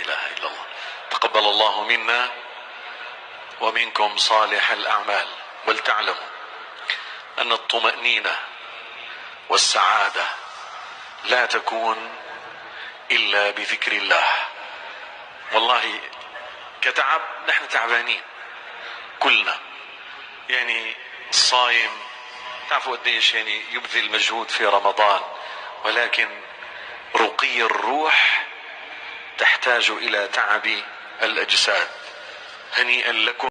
إله إلا الله. تقبل الله منا ومنكم صالح الأعمال. ولتعلموا أن الطمأنينة والسعادة لا تكون إلا بذكر الله. والله كتعب نحن تعبانين كلنا، يعني الصايم تعرفوا قديش يعني يبذل مجهود في رمضان، ولكن رقي الروح تحتاج إلى تعب الأجساد. هنيئا لكم.